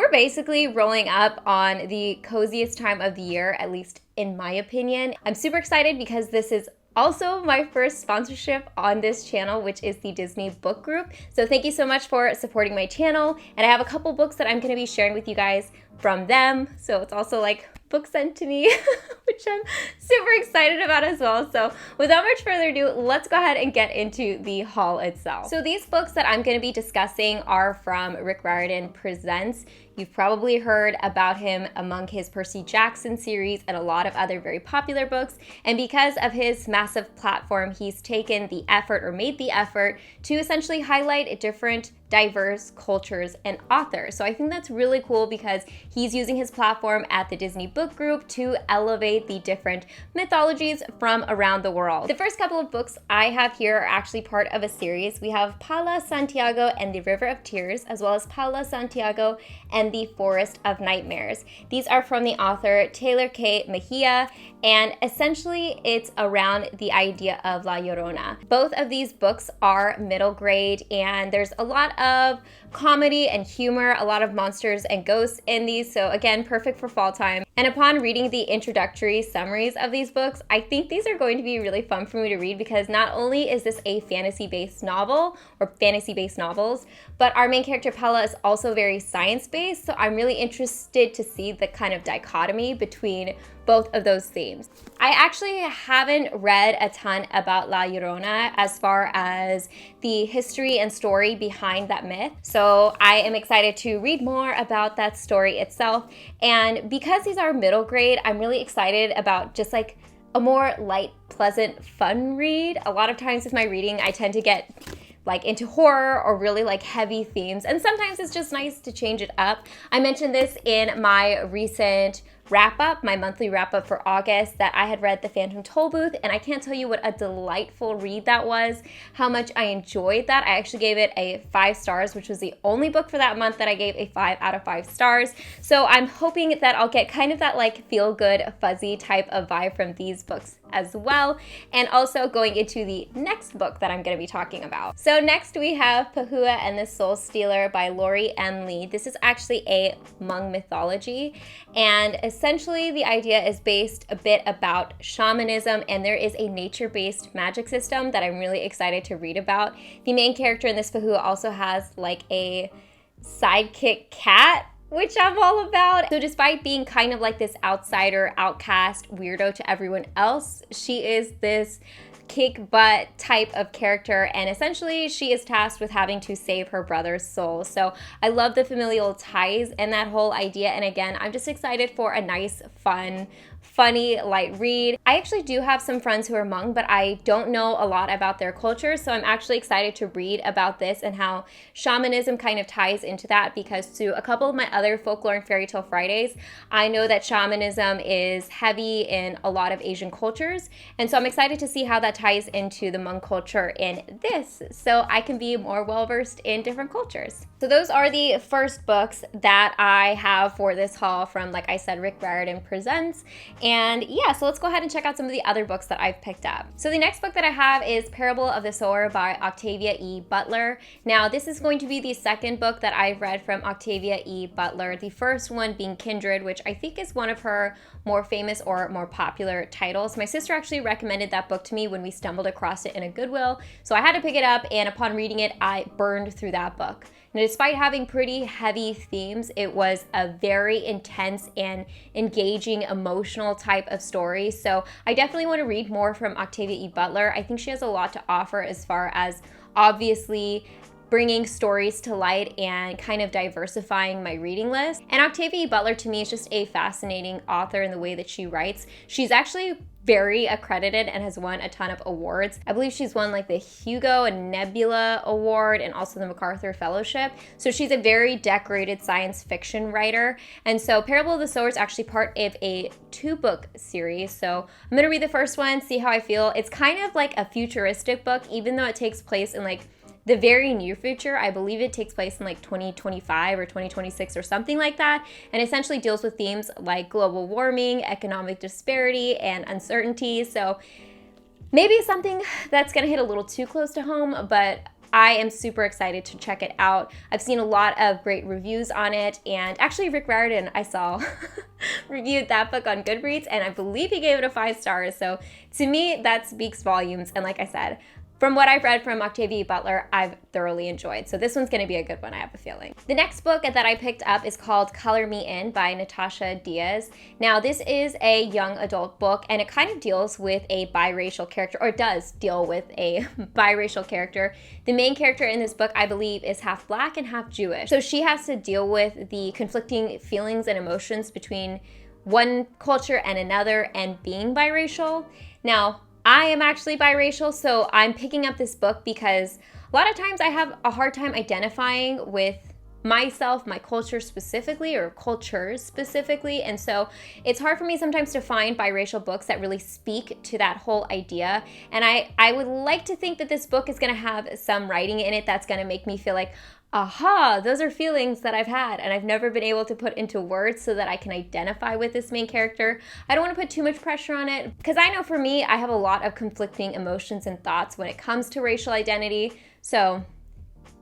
we're basically rolling up on the coziest time of the year, at least in my opinion. I'm super excited because this is also my first sponsorship on this channel, which is the Disney Book Group. So thank you so much for supporting my channel. And I have a couple books that I'm gonna be sharing with you guys from them. So it's also like book sent to me, which I'm super excited about as well. So without much further ado, let's go ahead and get into the haul itself. So these books that I'm gonna be discussing are from Rick Riordan Presents. You've probably heard about him among his Percy Jackson series and a lot of other very popular books. And because of his massive platform, he's taken the effort or made the effort to essentially highlight different diverse cultures and authors. So I think that's really cool because he's using his platform at the Disney Book Group to elevate the different mythologies from around the world. The first couple of books I have here are actually part of a series. We have Paola, Santiago, and the River of Tears, as well as Paola, Santiago, and the Forest of Nightmares. These are from the author Taylor K. Mejia, and essentially it's around the idea of La Llorona. Both of these books are middle grade, and there's a lot of comedy and humor, a lot of monsters and ghosts in these, so again, perfect for fall time. And upon reading the introductory summaries of these books, I think these are going to be really fun for me to read because not only is this a fantasy-based novel or fantasy-based novels, but our main character Paola is also very science-based, so I'm really interested to see the kind of dichotomy between both of those themes. I actually haven't read a ton about La Llorona as far as the history and story behind that myth, so I am excited to read more about that story itself. And because these are middle grade, I'm really excited about just like a more light, pleasant, fun read. A lot of times with my reading, I tend to get like into horror or really like heavy themes, and sometimes it's just nice to change it up. I mentioned this in my recent wrap-up, my monthly wrap-up for August, that I had read The Phantom Tollbooth, and I can't tell you what a delightful read that was, how much I enjoyed that. I actually gave it a 5 stars, which was the only book for that month that I gave a 5 out of 5 stars. So I'm hoping that I'll get kind of that like feel-good, fuzzy type of vibe from these books as well, and also going into the next book that I'm going to be talking about. So next we have Pahua and the Soulstealer by Lori M. Lee. This is actually a Hmong mythology, and essentially the idea is based a bit about shamanism, and there is a nature-based magic system that I'm really excited to read about. The main character in this Pahua also has like a sidekick cat, which I'm all about. So despite being kind of like this outsider, outcast, weirdo to everyone else, she is this kick butt type of character, and essentially she is tasked with having to save her brother's soul. So I love the familial ties and that whole idea, and again, I'm just excited for a nice, fun, funny, light read. I actually do have some friends who are Hmong, but I don't know a lot about their culture, so I'm actually excited to read about this and how shamanism kind of ties into that, because to a couple of my other Folklore and Fairytale Fridays, I know that shamanism is heavy in a lot of Asian cultures, and so I'm excited to see how that ties into the Hmong culture in this, so I can be more well-versed in different cultures. So those are the first books that I have for this haul from, like I said, Rick Riordan Presents. And yeah, so let's go ahead and check out some of the other books that I've picked up. So the next book that I have is Parable of the Sower by Octavia E. Butler. Now, this is going to be the second book that I've read from Octavia E. Butler, the first one being Kindred, which I think is one of her more famous or more popular titles. My sister actually recommended that book to me when we stumbled across it in a Goodwill, so I had to pick it up, and upon reading it, I burned through that book. And despite having pretty heavy themes, it was a very intense and engaging, emotional type of story. So I definitely want to read more from Octavia E. Butler. I think she has a lot to offer as far as obviously bringing stories to light and kind of diversifying my reading list. And Octavia E. Butler to me is just a fascinating author in the way that she writes. She's actually very accredited and has won a ton of awards. I believe she's won like the Hugo and Nebula Award and also the MacArthur Fellowship. So she's a very decorated science fiction writer. And so Parable of the Sower is actually part of a 2-book series. So I'm gonna read the first one, see how I feel. It's kind of like a futuristic book, even though it takes place in like the very near future. I believe it takes place in like 2025 or 2026 or something like that, and essentially deals with themes like global warming, economic disparity, and uncertainty. So maybe something that's gonna hit a little too close to home, but I am super excited to check it out. I've seen a lot of great reviews on it, and actually Rick Riordan, I saw, reviewed that book on Goodreads, and I believe he gave it a 5 stars. So to me, that speaks volumes. And like I said, from what I've read from Octavia Butler, I've thoroughly enjoyed. So this one's gonna be a good one, I have a feeling. The next book that I picked up is called Color Me In by Natasha Diaz. Now, this is a young adult book, and it kind of deals with a biracial character, or it does deal with a biracial character. The main character in this book, I believe, is half Black and half Jewish. So she has to deal with the conflicting feelings and emotions between one culture and another and being biracial. Now, I am actually biracial, so I'm picking up this book because a lot of times I have a hard time identifying with myself, my culture specifically, or cultures specifically, and so it's hard for me sometimes to find biracial books that really speak to that whole idea. And I would like to think that this book is going to have some writing in it that's going to make me feel like, aha, those are feelings that I've had and I've never been able to put into words so that I can identify with this main character. I don't want to put too much pressure on it because I know for me, I have a lot of conflicting emotions and thoughts when it comes to racial identity. So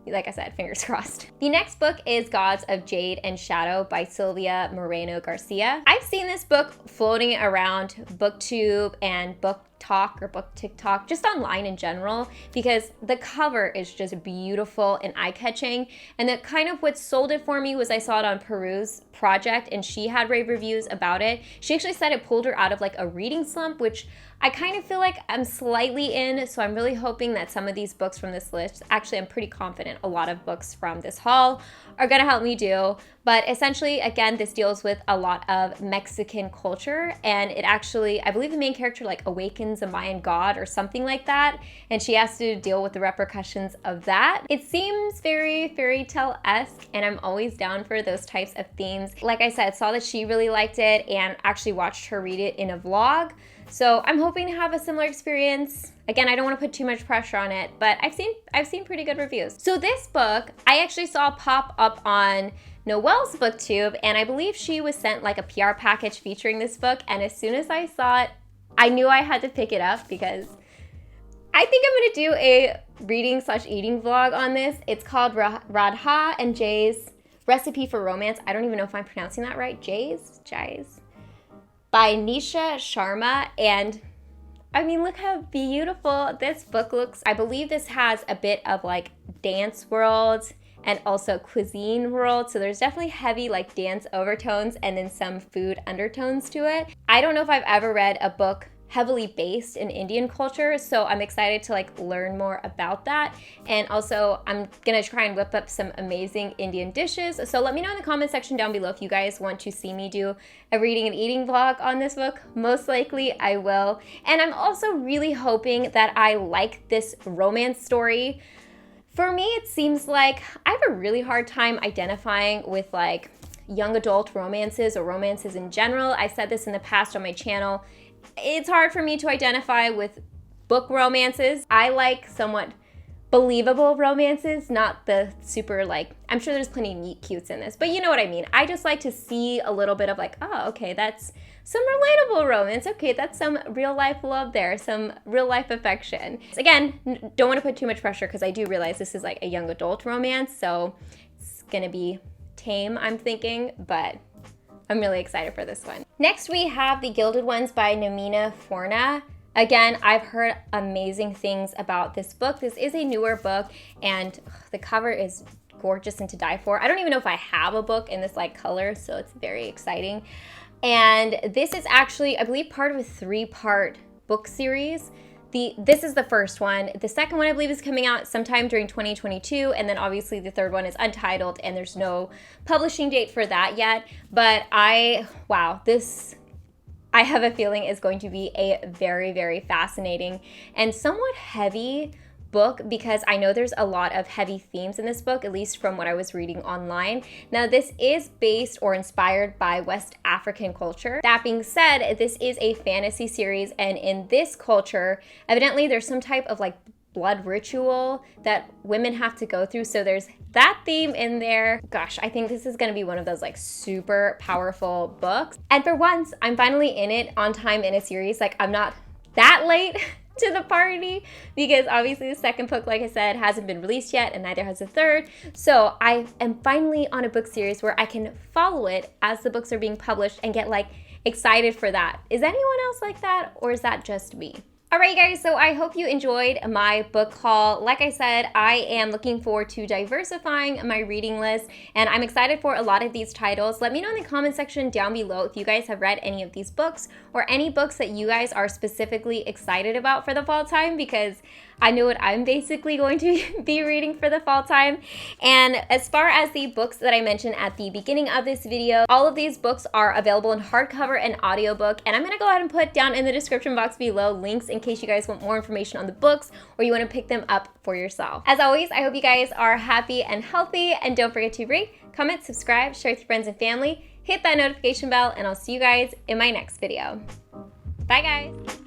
like I said, fingers crossed. The next book is Gods of Jade and Shadow by Sylvia Moreno Garcia. I've seen this book floating around BookTube and Book Talk or Book TikTok, just online in general, because the cover is just beautiful and eye-catching. And that kind of what sold it for me was I saw it on Peru's project and she had rave reviews about it. She actually said it pulled her out of like a reading slump, which I kind of feel like I'm slightly in, so I'm really hoping that some of these books from this list, actually I'm pretty confident a lot of books from this haul are gonna help me do. But essentially, again, this deals with a lot of Mexican culture, and it actually, I believe the main character like awakens a Mayan god or something like that, and she has to deal with the repercussions of that. It seems very fairy tale-esque, and I'm always down for those types of themes. Like I said, saw that she really liked it and actually watched her read it in a vlog. So I'm hoping to have a similar experience. Again, I don't want to put too much pressure on it, but I've seen pretty good reviews. So this book, I actually saw pop up on Noelle's BookTube, and I believe she was sent like a PR package featuring this book, and as soon as I saw it, I knew I had to pick it up because I think I'm gonna do a reading/eating vlog on this. It's called Radha and Jade's Recipe for Romance. I don't even know if I'm pronouncing that right. Jade's? By Nisha Sharma, and I mean, look how beautiful this book looks. I believe this has a bit of like dance world and also cuisine world, so there's definitely heavy like dance overtones and then some food undertones to it. I don't know if I've ever read a book heavily based in Indian culture, so I'm excited to like learn more about that. And also I'm gonna try and whip up some amazing Indian dishes. So let me know in the comment section down below if you guys want to see me do a reading and eating vlog on this book. Most likely I will. And I'm also really hoping that I like this romance story. For me, it seems like I have a really hard time identifying with like young adult romances or romances in general. I said this in the past on my channel. It's hard for me to identify with book romances. I like somewhat believable romances, not the super like, I'm sure there's plenty of meet cutes in this, but you know what I mean. I just like to see a little bit of like, oh, okay, that's some relatable romance. Okay, that's some real life love there, some real life affection. Again, don't want to put too much pressure because I do realize this is like a young adult romance, so it's gonna be tame, I'm thinking, but I'm really excited for this one. Next, we have The Gilded Ones by Nomina Forna. Again, I've heard amazing things about this book. This is a newer book, and the cover is gorgeous and to die for. I don't even know if I have a book in this like color, so it's very exciting. And this is actually, I believe, part of a 3-part book series. This is the first one. The second one, I believe, is coming out sometime during 2022, and then obviously the third one is untitled, and there's no publishing date for that yet. But this, I have a feeling, is going to be a very, very fascinating and somewhat heavy book because I know there's a lot of heavy themes in this book, at least from what I was reading online. Now, this is based or inspired by West African culture. That being said, this is a fantasy series, and in this culture, evidently there's some type of like blood ritual that women have to go through. So there's that theme in there. Gosh, I think this is gonna be one of those like super powerful books. And for once, I'm finally in it on time in a series. Like I'm not that late to the party because obviously the second book, like I said, hasn't been released yet and neither has the third. So I am finally on a book series where I can follow it as the books are being published and get like excited for that. Is anyone else like that, or is that just me? Alright guys, so I hope you enjoyed my book haul. Like I said, I am looking forward to diversifying my reading list, and I'm excited for a lot of these titles. Let me know in the comment section down below if you guys have read any of these books or any books that you guys are specifically excited about for the fall time, because I know what I'm basically going to be reading for the fall time. And as far as the books that I mentioned at the beginning of this video, all of these books are available in hardcover and audiobook, and I'm gonna go ahead and put down in the description box below links in case you guys want more information on the books or you want to pick them up for yourself. As always, I hope you guys are happy and healthy, and don't forget to rate, comment, subscribe, share with your friends and family, hit that notification bell, and I'll see you guys in my next video. Bye guys!